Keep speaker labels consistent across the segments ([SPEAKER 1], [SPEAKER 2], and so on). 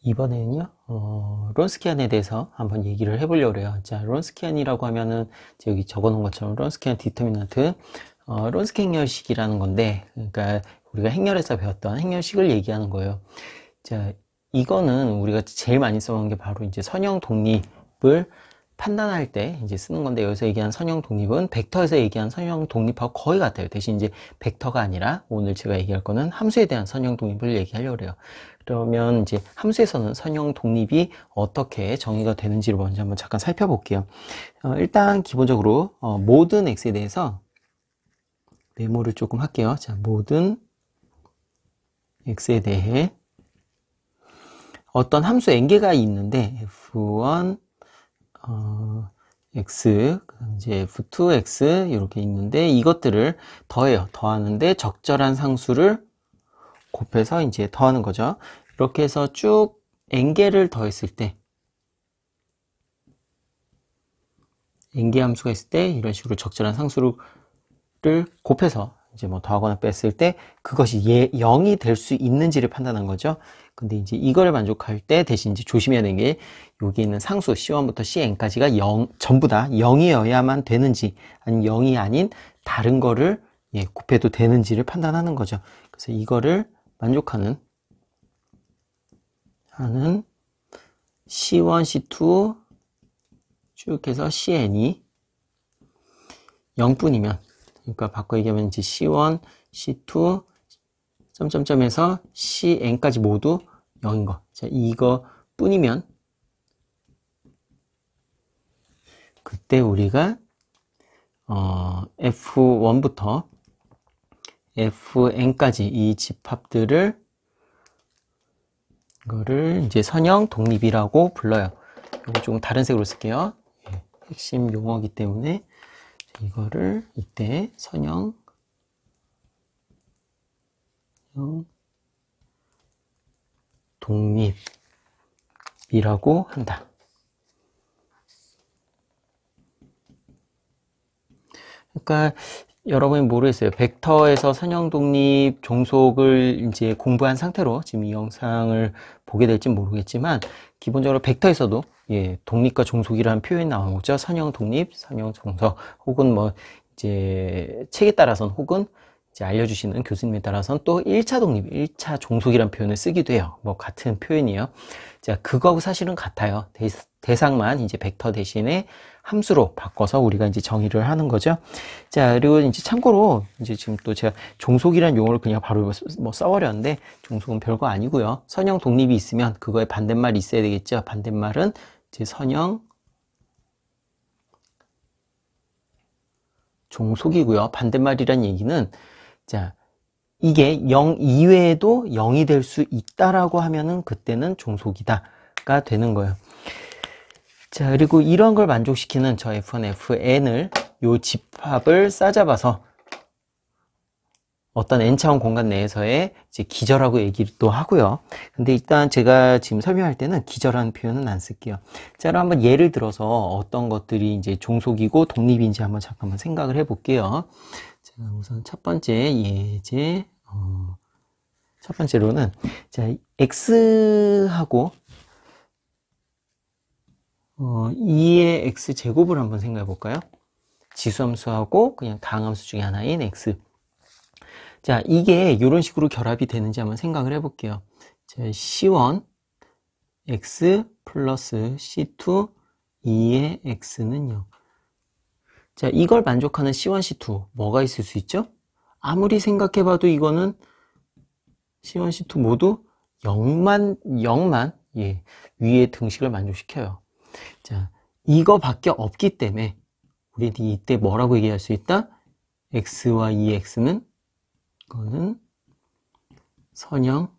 [SPEAKER 1] 이번에는요, 론스키안에 대해서 한번 얘기를 해보려고 해요. 자, 론스키안이라고 하면은, 여기 적어 놓은 것처럼 론스키안 디터미넌트, 론스키 행렬식이라는 건데, 그러니까 우리가 행렬에서 배웠던 행렬식을 얘기하는 거예요. 자, 이거는 우리가 제일 많이 써본 게 바로 이제 선형 독립을 판단할 때 이제 쓰는 건데, 여기서 얘기한 선형 독립은 벡터에서 얘기한 선형 독립하고 거의 같아요. 대신 이제 벡터가 아니라 오늘 제가 얘기할 거는 함수에 대한 선형 독립을 얘기하려고 해요. 그러면 이제 함수에서는 선형 독립이 어떻게 정의가 되는지를 먼저 한번 잠깐 살펴볼게요. 일단 기본적으로 모든 x에 대해서 메모를 조금 할게요. 자, 모든 x에 대해 어떤 함수 n개가 있는데 f1 x, 이제 f2 x 이렇게 있는데 이것들을 더해요. 더하는데 적절한 상수를 곱해서 이제 더하는 거죠. 이렇게 해서 쭉 n개를 더했을 때 n개 함수가 있을 때 이런 식으로 적절한 상수를 곱해서 이제 뭐 더하거나 뺐을 때 그것이 0이 될 수 있는지를 판단한 거죠. 근데 이제 이거를 만족할 때 대신 이제 조심해야 되는 게 여기 있는 상수 C1부터 Cn까지가 전부 다 0이어야만 되는지 아니면 0이 아닌 다른 거를 곱해도 되는지를 판단하는 거죠. 그래서 이거를 만족하는 C1, C2 쭉 해서 Cn이 0뿐이면 그러니까 바꿔 얘기하면 이제 C1, C2 점점점에서 Cn까지 모두 0인 거. 자, 이거 뿐이면 그때 우리가 F1부터 Fn까지 이 집합들을 이거를 이제 선형 독립이라고 불러요. 이거 조금 다른 색으로 쓸게요. 핵심 용어이기 때문에 이거를 이때 선형 독립이라고 한다. 그러니까 여러분이 모르겠어요. 벡터에서 선형 독립 종속을 이제 공부한 상태로 지금 이 영상을 보게 될지 모르겠지만 기본적으로 벡터에서도 독립과 종속이라는 표현이 나오죠. 선형 독립, 선형 종속, 혹은 뭐 이제 책에 따라서는 혹은 이제 알려주시는 교수님에 따라서는 또 1차 독립, 1차 종속이라는 표현을 쓰기도 해요. 뭐 같은 표현이에요. 자, 그거하고 사실은 같아요. 대상만 이제 벡터 대신에 함수로 바꿔서 우리가 이제 정의를 하는 거죠. 자, 그리고 이제 참고로 이제 지금 또 제가 종속이라는 용어를 그냥 바로 뭐 써버렸는데 종속은 별거 아니고요. 선형 독립이 있으면 그거에 반대말이 있어야 되겠죠. 반대말은 이제 선형 종속이고요. 반대말이란 얘기는 자, 이게 0 이외에도 0이 될 수 있다라고 하면은 그때는 종속이다가 되는 거예요. 자, 그리고 이런 걸 만족시키는 저 F1, Fn을 요 집합을 싸잡아서 어떤 n차원 공간 내에서의 이제 기저라고 얘기도 하고요. 근데 일단 제가 지금 설명할 때는 기저라는 표현은 안 쓸게요. 자, 그럼 한번 예를 들어서 어떤 것들이 이제 종속이고 독립인지 한번 잠깐만 생각을 해 볼게요. 자, 우선 첫 번째 예제, 첫 번째로는 자, x하고 2의 x제곱을 한번 생각해 볼까요? 지수함수하고 그냥 다항함수 중에 하나인 x. 자, 이게 이런 식으로 결합이 되는지 한번 생각을 해 볼게요. 자, C1 x 플러스 C2 2의 x는요. 자, 이걸 만족하는 C1, C2 뭐가 있을 수 있죠? 아무리 생각해 봐도 이거는 C1, C2 모두 0만 위의 등식을 만족시켜요. 자, 이거밖에 없기 때문에 우리 이때 뭐라고 얘기할 수 있다? x와 2x는 이거는 선형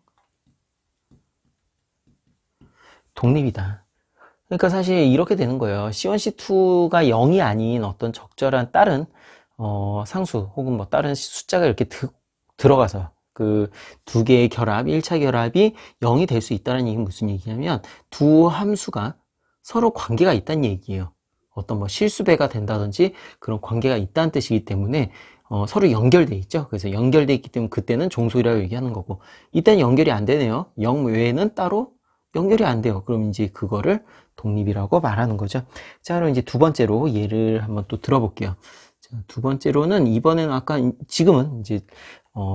[SPEAKER 1] 독립이다. 그러니까 사실 이렇게 되는 거예요. C1, C2가 0이 아닌 어떤 적절한 다른 상수 혹은 뭐 다른 숫자가 이렇게 들어가서 그 두 개의 결합, 1차 결합이 0이 될 수 있다는 얘기는 무슨 얘기냐면 두 함수가 서로 관계가 있다는 얘기예요. 어떤 뭐 실수배가 된다든지 그런 관계가 있다는 뜻이기 때문에 서로 연결돼 있죠. 그래서 연결돼 있기 때문에 그때는 종속이라고 얘기하는 거고, 이때는 연결이 안 되네요. 0 외에는 따로 연결이 안 돼요. 그럼 이제 그거를 독립이라고 말하는 거죠. 자, 그럼 이제 두 번째로 예를 한번 또 들어볼게요. 자, 두 번째로는 이번에는 아까 지금은 이제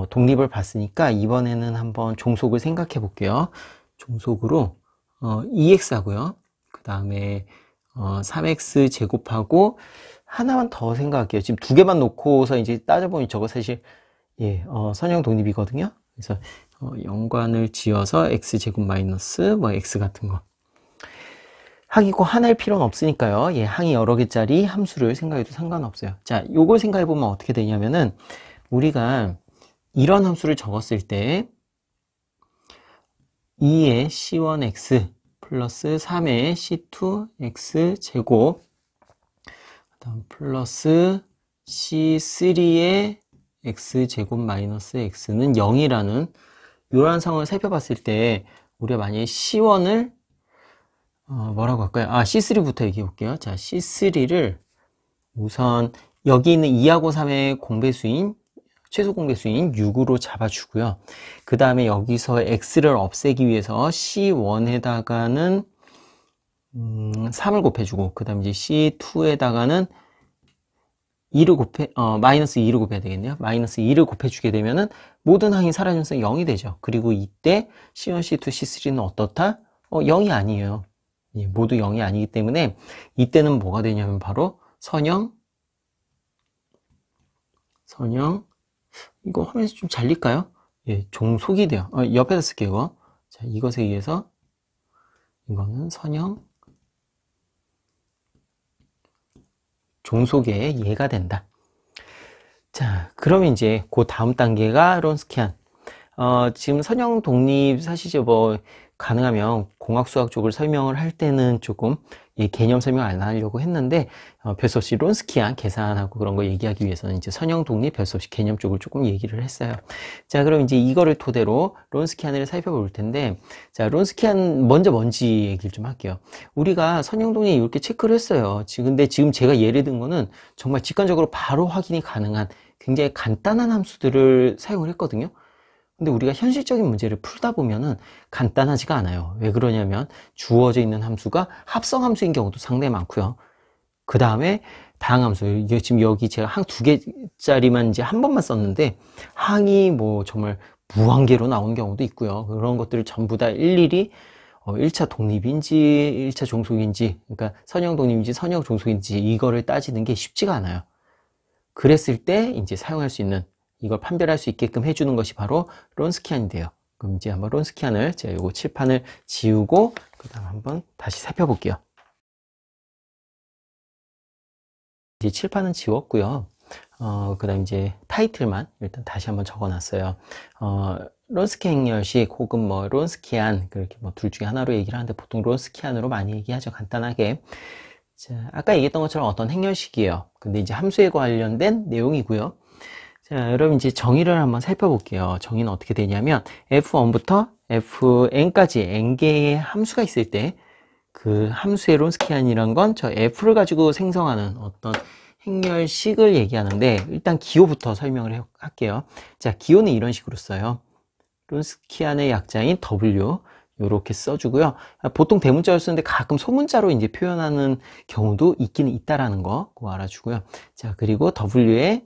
[SPEAKER 1] 독립을 봤으니까 이번에는 한번 종속을 생각해 볼게요. 종속으로 2x 하고요. 그 다음에 3x 제곱하고 하나만 더 생각할게요. 지금 두 개만 놓고서 이제 따져보니 저거 사실 선형 독립이거든요. 그래서 연관을 지어서 x제곱 마이너스 뭐 x 같은 거 항이 꼭 하나일 필요는 없으니까요. 항이 여러 개짜리 함수를 생각해도 상관없어요. 자, 요걸 생각해 보면 어떻게 되냐면은 우리가 이런 함수를 적었을 때 2의 c1x 플러스 3의 c2x 제곱 그다음 플러스 c3의 x 제곱 마이너스 x는 0이라는 이러한 상황을 살펴봤을 때 우리가 만약에 c1을 뭐라고 할까요? C3부터 얘기해 볼게요. 자, C3를 우선 여기 있는 2하고 3의 공배수인 최소 공배수인 6으로 잡아주고요. 그 다음에 여기서 x를 없애기 위해서 C1에다가는 3을 곱해주고 그 다음에 이제 C2에다가는 2를 마이너스 2를 곱해야 되겠네요. 마이너스 2를 곱해주게 되면은 모든 항이 사라지면서 0이 되죠. 그리고 이때 C1, C2, C3는 어떻다? 0이 아니에요. 모두 0이 아니기 때문에 이때는 뭐가 되냐면 바로 선형 이거 화면에서 좀 잘릴까요? 종속이 돼요. 옆에다 쓸게요. 이거. 자, 이것에 의해서 이거는 선형 종속의 예가 된다. 자, 그러면 이제 그 다음 단계가 론스키안. 지금 선형 독립 사실 뭐 가능하면 공학수학 쪽을 설명을 할 때는 조금 개념 설명 안 하려고 했는데 별 수 없이 론스키안 계산하고 그런 거 얘기하기 위해서는 이제 선형 독립 별 수 없이 개념 쪽을 조금 얘기를 했어요. 자, 그럼 이제 이거를 토대로 론스키안을 살펴볼 텐데, 자, 론스키안 먼저 뭔지 얘기를 좀 할게요. 우리가 선형 독립 이렇게 체크를 했어요. 근데 지금 제가 예를 든 거는 정말 직관적으로 바로 확인이 가능한 굉장히 간단한 함수들을 사용을 했거든요. 근데 우리가 현실적인 문제를 풀다 보면은 간단하지가 않아요. 왜 그러냐면 주어져 있는 함수가 합성함수인 경우도 상당히 많고요. 그 다음에 다항함수. 지금 여기 제가 항 두 개짜리만 이제 한 번만 썼는데 항이 뭐 정말 무한계로 나오는 경우도 있고요. 그런 것들을 전부 다 일일이 1차 독립인지 1차 종속인지 그러니까 선형 독립인지 선형 종속인지 이거를 따지는 게 쉽지가 않아요. 그랬을 때 이제 사용할 수 있는 이걸 판별할 수 있게끔 해주는 것이 바로 론스키안인데요. 그럼 이제 한번 론스키안을 제가 요거 칠판을 지우고 그 다음 한번 다시 살펴볼게요. 이제 칠판은 지웠고요. 그 다음 이제 타이틀만 일단 다시 한번 적어놨어요. 론스키 행렬식 혹은 뭐 론스키안 그렇게 뭐 둘 중에 하나로 얘기를 하는데 보통 론스키안으로 많이 얘기하죠. 간단하게. 자, 아까 얘기했던 것처럼 어떤 행렬식이에요. 근데 이제 함수에 관련된 내용이고요. 자, 여러분 이제 정의를 한번 살펴볼게요. 정의는 어떻게 되냐면 f1부터 fn까지 n개의 함수가 있을 때 그 함수의 론스키안이란 건 저 f를 가지고 생성하는 어떤 행렬식을 얘기하는데 일단 기호부터 설명을 할게요. 자, 기호는 이런 식으로 써요. 론스키안의 약자인 w 이렇게 써주고요. 보통 대문자로 쓰는데 가끔 소문자로 이제 표현하는 경우도 있기는 있다라는 거 그거 알아주고요. 자, 그리고 w에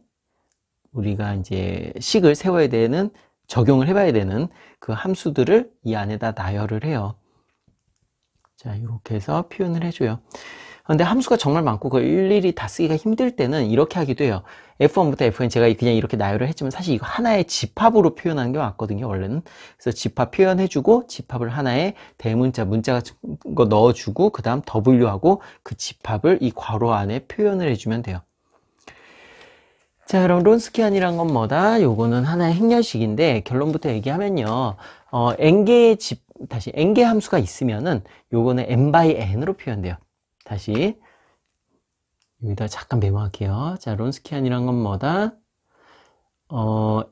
[SPEAKER 1] 우리가 이제 식을 세워야 되는 적용을 해봐야 되는 그 함수들을 이 안에다 나열을 해요. 자, 이렇게 해서 표현을 해줘요. 근데 함수가 정말 많고 그걸 일일이 다 쓰기가 힘들 때는 이렇게 하기도 해요. f1부터 fn 제가 그냥 이렇게 나열을 했지만 사실 이거 하나의 집합으로 표현하는 게 맞거든요, 원래는. 그래서 집합 표현해주고 집합을 하나의 대문자, 문자 같은 거 넣어주고 그 다음 w하고 그 집합을 이 괄호 안에 표현을 해주면 돼요. 자, 그럼 론스키안이란 건 뭐다? 요거는 하나의 행렬식인데 결론부터 얘기하면요. n개 함수가 있으면은 요거는 n by n으로 표현돼요. 다시 여기다 잠깐 메모할게요. 자, 론스키안이란 건 뭐다?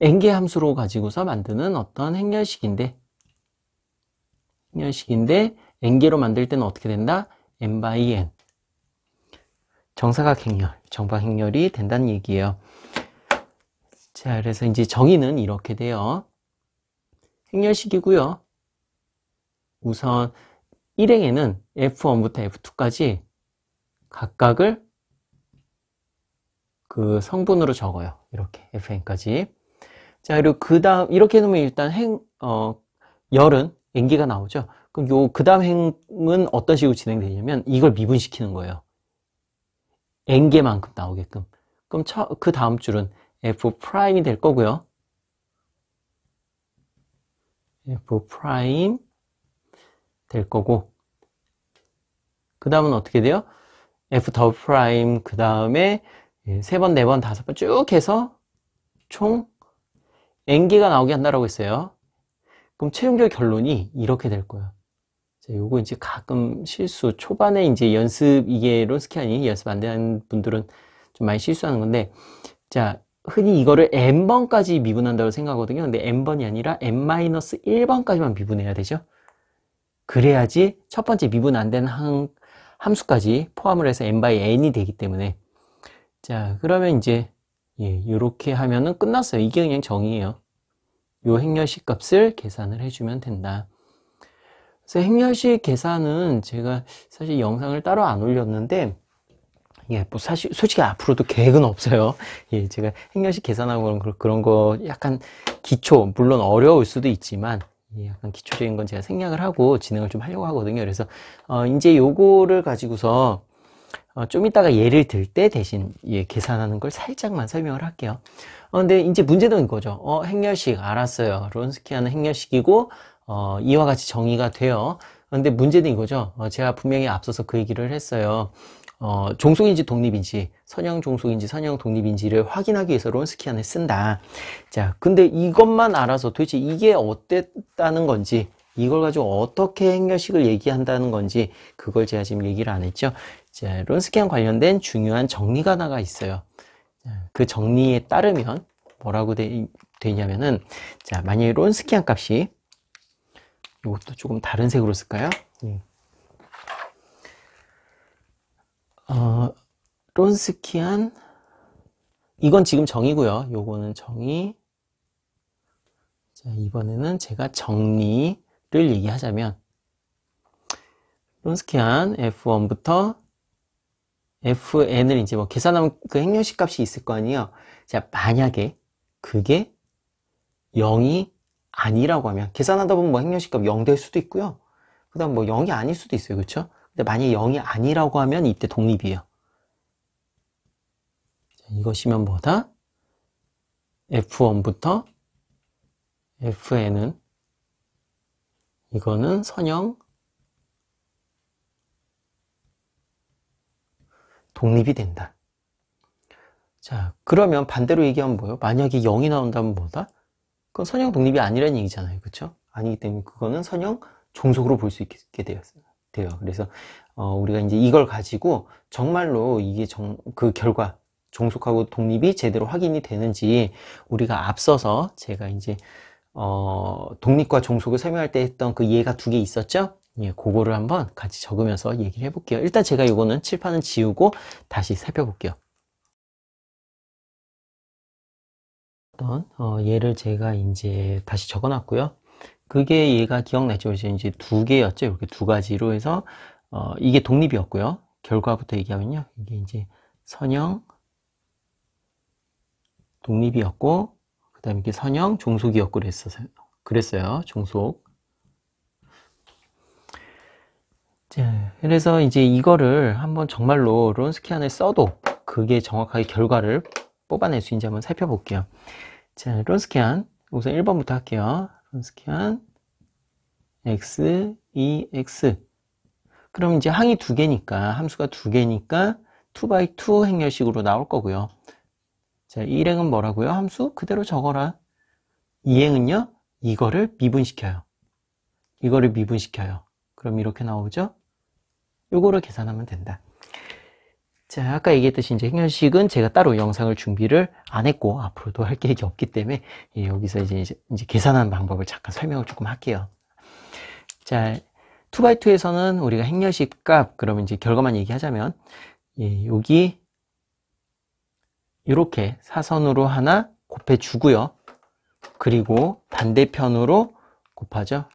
[SPEAKER 1] n개 함수로 가지고서 만드는 어떤 행렬식인데 n개로 만들 때는 어떻게 된다? n by n 정사각 행렬, 정박 행렬이 된다는 얘기예요. 자, 그래서 이제 정의는 이렇게 돼요. 행렬식이고요. 우선 일행에는 F1부터 F2까지 각각을 그 성분으로 적어요. 이렇게 Fn까지. 자, 그리고 그 다음 이렇게 해놓으면 일단 열은 N개가 나오죠. 그럼 그 다음 행은 어떤 식으로 진행되냐면 이걸 미분시키는 거예요. N개만큼 나오게끔. 그럼 그 다음 줄은 F'이 될 거고요. F' 될 거고, 그 다음은 어떻게 돼요? F 더블 그 다음에 3번, 4번, 5번 쭉 해서 총 N개가 나오게 한다라고 했어요. 그럼 최종적 결론이 이렇게 될 거예요. 자, 요거 이제 가끔 실수, 초반에 이제 이게 론스키안이 연습 안 되는 분들은 좀 많이 실수하는 건데, 자, 흔히 이거를 n번까지 미분한다고 생각하거든요. 근데 n번이 아니라 n-1번까지만 미분해야 되죠. 그래야지 첫 번째 미분 안 된 함수까지 포함을 해서 n/n이 되기 때문에. 자, 그러면 이제 이렇게 하면은 끝났어요. 이게 그냥 정의예요. 요 행렬식 값을 계산을 해주면 된다. 그래서 행렬식 계산은 제가 사실 영상을 따로 안 올렸는데, 뭐 사실 솔직히 앞으로도 계획은 없어요. 제가 행렬식 계산하고 그런 거 약간 기초, 물론 어려울 수도 있지만 약간 기초적인 건 제가 생략을 하고 진행을 좀 하려고 하거든요. 그래서 이제 요거를 가지고서 좀 이따가 예를 들 때 대신 계산하는 걸 살짝만 설명을 할게요. 근데 이제 문제는 이거죠. 행렬식 알았어요. 론스키안은 행렬식이고 이와 같이 정의가 돼요. 근데 문제는 이거죠. 제가 분명히 앞서서 그 얘기를 했어요. 종속인지 독립인지, 선형 종속인지 선형 독립인지를 확인하기 위해서 론스키안을 쓴다. 자, 근데 이것만 알아서 도대체 이게 어땠다는 건지, 이걸 가지고 어떻게 행렬식을 얘기한다는 건지, 그걸 제가 지금 얘기를 안 했죠. 자, 론스키안 관련된 중요한 정리가 하나가 있어요. 자, 그 정리에 따르면 뭐라고 되냐면은, 자, 만약에 론스키안 값이, 이것도 조금 다른 색으로 쓸까요? 론스키안, 이건 지금 정의고요. 요거는 정의. 자, 이번에는 제가 정리를 얘기하자면, 론스키안 F1부터 Fn을 이제 뭐 계산하면 그 행렬식 값이 있을 거 아니에요. 자, 만약에 그게 0이 아니라고 하면, 계산하다 보면 뭐 행렬식 값 0 될 수도 있고요. 그 다음 뭐 0이 아닐 수도 있어요. 그쵸? 근데 만약에 0이 아니라고 하면 이때 독립이에요. 자, 이것이면 뭐다? F1부터 Fn은 이거는 선형 독립이 된다. 자, 그러면 반대로 얘기하면 뭐예요? 만약에 0이 나온다면 뭐다? 그건 선형 독립이 아니라는 얘기잖아요. 그쵸? 아니기 때문에 그거는 선형 종속으로 볼 수 있게 돼요. 그래서 우리가 이제 이걸 가지고 정말로 이게 그 결과 종속하고 독립이 제대로 확인이 되는지, 우리가 앞서서 제가 이제 독립과 종속을 설명할 때 했던 그 예가 2개 있었죠? 그거를 한번 같이 적으면서 얘기를 해볼게요. 일단 제가 이거는 칠판은 지우고 다시 살펴볼게요. 얘를 제가 이제 다시 적어놨고요. 그게 얘가 기억나죠? 이제 2개였죠? 이렇게 2가지로 해서 이게 독립이었고요. 결과부터 얘기하면요, 이게 이제 선형 독립이었고, 그 다음에 이게 선형 종속이었고 그랬어요. 종속. 자, 그래서 이제 이거를 한번 정말로 론스키안을 써도 그게 정확하게 결과를 뽑아낼 수 있는지 한번 살펴볼게요. 자, 론스키안 우선 1번부터 할게요. 론스키안 x, 2x. 그럼 이제 항이 2개니까, 함수가 2개니까 2x2 행렬식으로 나올 거고요. 자, 1행은 뭐라고요? 함수 그대로 적어라. 2행은요, 이거를 미분시켜요. 이거를 미분시켜요. 그럼 이렇게 나오죠? 요거를 계산하면 된다. 자, 아까 얘기했듯이 이제 행렬식은 제가 따로 영상을 준비를 안 했고 앞으로도 할 계획이 없기 때문에 여기서 이제 계산하는 방법을 잠깐 설명을 조금 할게요. 자, 2x2에서는 우리가 행렬식 값, 그러면 이제 결과만 얘기하자면, 여기 이렇게 사선으로 하나 곱해 주고요. 그리고 반대편으로 곱하죠.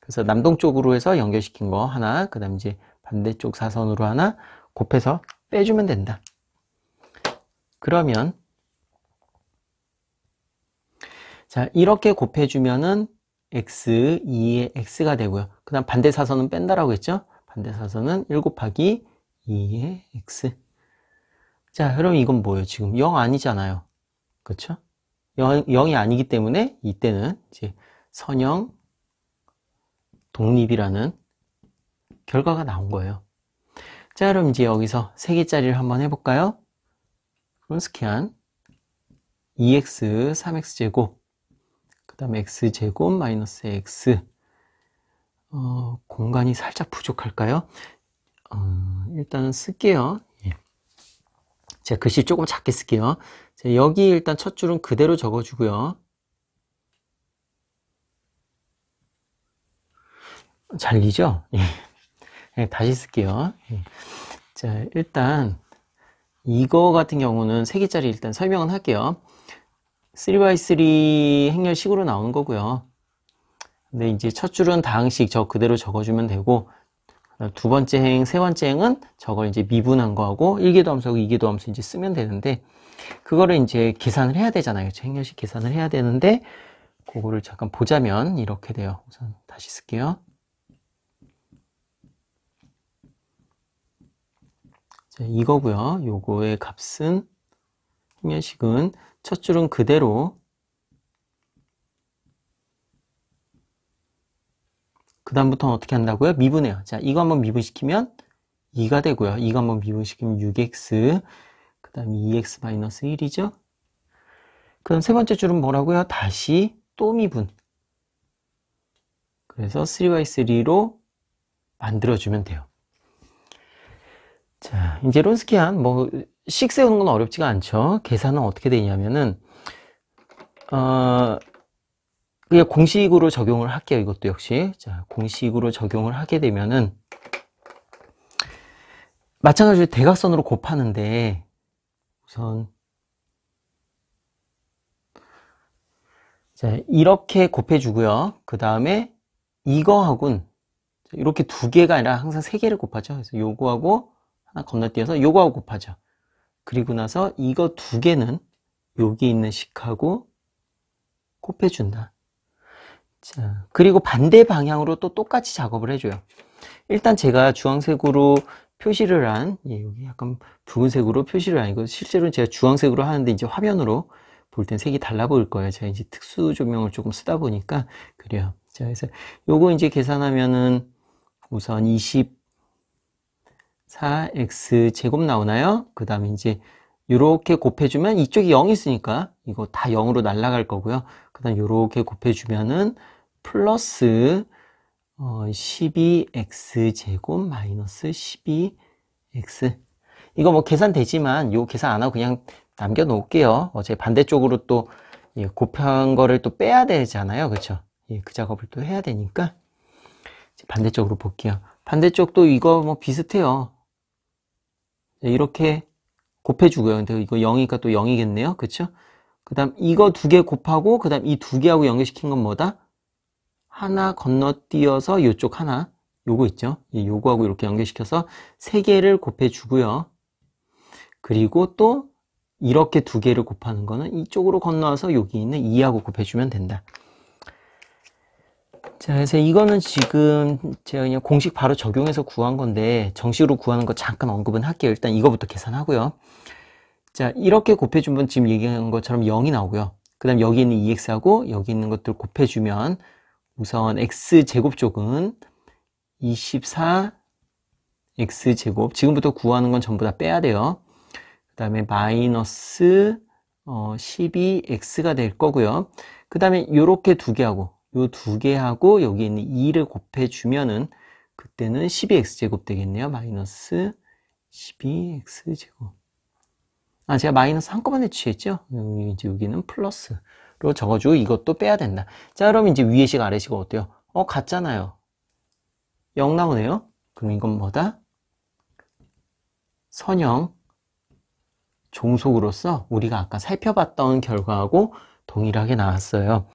[SPEAKER 1] 그래서 남동쪽으로 해서 연결시킨 거 하나, 그 다음 이제 반대쪽 사선으로 하나 곱해서 빼주면 된다. 그러면 자, 이렇게 곱해주면은 x, 2의 x가 되고요. 그 다음 반대 사선은 뺀다라고 했죠? 반대 사선은 1 곱하기 2의 x. 자, 그럼 이건 뭐예요? 지금 0 아니잖아요. 그렇죠? 0이 아니기 때문에 이때는 이제 선형 독립이라는 결과가 나온 거예요. 자, 그럼 이제 여기서 3개짜리를 한번 해볼까요? 론스키안 2x, 3x제곱, 그 다음에 x제곱 마이너스 x. 공간이 살짝 부족할까요? 일단은 쓸게요. 예. 제가 글씨 조금 작게 쓸게요. 자, 여기 일단 첫 줄은 그대로 적어주고요. 잘 리죠? 예. 예, 다시 쓸게요. 예. 자, 일단 이거 같은 경우는 3개짜리 일단 설명은 할게요. 3x3 행렬식으로 나오는 거고요. 근데 이제 첫 줄은 다항식 저 그대로 적어주면 되고, 두 번째 행, 세 번째 행은 저걸 이제 미분한 거하고 1계도 함수하고 2계도 함수 이제 쓰면 되는데, 그거를 이제 계산을 해야 되잖아요. 행렬식 계산을 해야 되는데, 그거를 잠깐 보자면 이렇게 돼요. 우선 다시 쓸게요. 자, 이거고요. 요거의 값은, 행렬식은 첫 줄은 그대로, 그 다음부터는 어떻게 한다고요? 미분해요. 자, 이거 한번 미분시키면 2가 되고요. 이거 한번 미분시키면 6x, 그 다음 2x 마이너스 1이죠. 그 다음 세 번째 줄은 뭐라고요? 다시 또 미분. 그래서 3x3로 만들어주면 돼요. 자, 이제 론스키안, 식 세우는 건 어렵지가 않죠. 계산은 어떻게 되냐면은, 그냥 공식으로 적용을 할게요. 이것도 역시. 자, 공식으로 적용을 하게 되면은, 마찬가지로 대각선으로 곱하는데, 우선, 자, 이렇게 곱해주고요. 그 다음에 이거하고는 이렇게 2개가 아니라 항상 3개를 곱하죠. 그래서 요거하고 하나 건너뛰어서 요거하고 곱하죠. 그리고 나서 이거 2개는 여기 있는 식하고 곱해준다. 자, 그리고 반대 방향으로 또 똑같이 작업을 해줘요. 일단 제가 주황색으로 표시를 한, 여기 약간 붉은색으로 표시를 한, 이거 실제로는 제가 주황색으로 하는데 이제 화면으로 볼 땐 색이 달라 보일 거예요. 제가 이제 특수 조명을 조금 쓰다 보니까 그래요. 자, 그래서 요거 이제 계산하면은 우선 24x 제곱 나오나요? 그 다음에 이제 요렇게 곱해주면 이쪽이 0이 있으니까 이거 다 0으로 날아갈 거고요. 그 다음 요렇게 곱해주면은 플러스 12x 제곱 마이너스 12x. 이거 뭐 계산되지만 요 계산 안 하고 그냥 남겨 놓을게요. 어제 반대쪽으로 또 곱한 거를 또 빼야 되잖아요. 그렇죠? 그 작업을 또 해야 되니까 반대쪽으로 볼게요. 반대쪽도 이거 뭐 비슷해요. 이렇게 곱해주고요. 근데 이거 0이니까 또 0이겠네요. 그렇죠? 그 다음 이거 2개 곱하고 그 다음 이 2개하고 연결시킨 건 뭐다? 하나 건너뛰어서 이쪽 하나, 요거 있죠? 요거하고 이렇게 연결시켜서 3개를 곱해주고요. 그리고 또 이렇게 2개를 곱하는 거는 이쪽으로 건너와서 여기 있는 2하고 곱해주면 된다. 자, 그래서 이거는 지금 제가 그냥 공식 바로 적용해서 구한 건데 정식으로 구하는 거 잠깐 언급은 할게요. 일단 이거부터 계산하고요. 자, 이렇게 곱해주면 지금 얘기한 것처럼 0이 나오고요. 그 다음 여기 있는 2x하고 여기 있는 것들 곱해주면 우선 x제곱 쪽은 24x제곱, 지금부터 구하는 건 전부 다 빼야 돼요. 그 다음에 마이너스 12x가 될 거고요. 그 다음에 요렇게 2개하고 요 2개하고 여기 있는 2를 곱해주면은 그때는 12x제곱 되겠네요. 마이너스 12x제곱. 제가 마이너스 한꺼번에 취했죠? 이제 여기는 플러스로 적어주고 이것도 빼야 된다. 자, 그럼 이제 위에 식 아래 식은 어때요? 같잖아요. 0 나오네요. 그럼 이건 뭐다? 선형 종속으로서 우리가 아까 살펴봤던 결과하고 동일하게 나왔어요.